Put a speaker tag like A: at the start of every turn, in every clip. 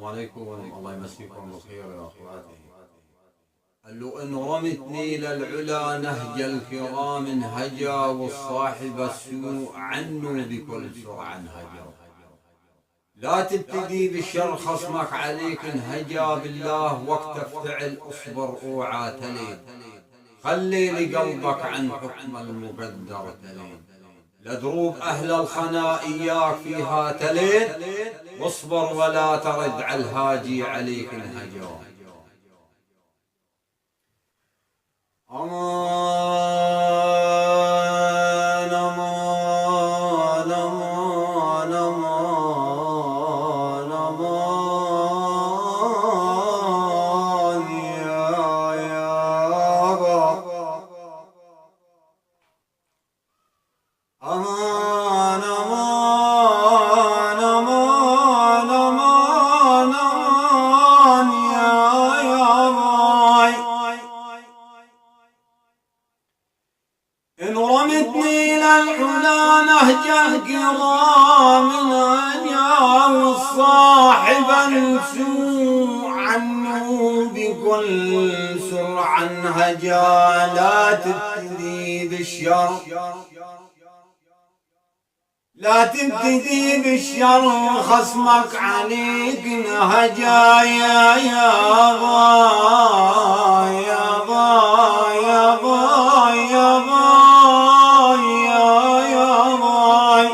A: عليكم، الله يمسيكم بالخير يا اخواتي. قالوا ان رمتني للعلا نهج الكرام انهجا، والصاحب السوء عنه بكل سرعة انهجا. لا تبتدي بالشر خصمك عليك انهجا، بالله وقت افتعل اصبر اوعى تلين. خلي لقلبك عن حكم المقدر تلين. لدروب اهل الخنا اياك فيها تلين، واصبر ولا ترد على الهاجي عليك انهجا. امان امان امان امان امان يا بابا. امان امان امان امان امان يا باي. إن رمتني للعلا نهج الكرام انهجا، والصاحب السوء عنه بكل سرعة انهجا. لا تبتدي بالشر، لا تبتدي بالشر خصمك عليك انهجا. يا باي يا باي يا باي يا باي يا باي.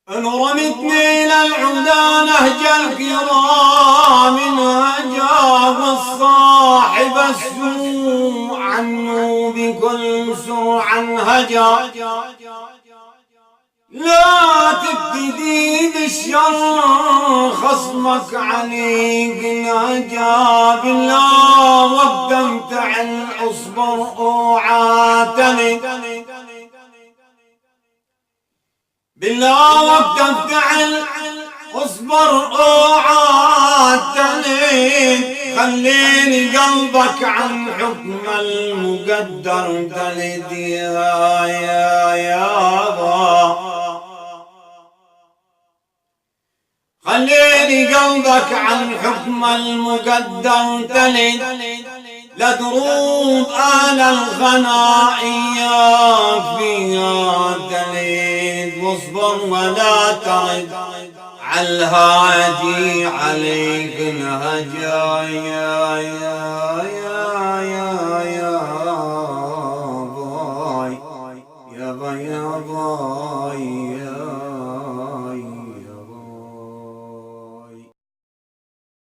A: إن رمتني للعلا نهج الكرام انهجا، والصاحب السوء عنه بكل سرعة انهجا. لا تبتدي بالشر خصمك عليك انهجا. بالله وقت امتعن اصبر اوعى تلد. بالله وقت امتعن اصبر اوعى تلد. خليني قلبك عن حكم المقدر تلد يا يابا. خليني قلبك عن حكم المقدر تلد. لدروب آل الغنا إياك فيها تلد، واصبر ولا ترد عالهادي عليك انهجا. يا باي يا باي يا باي.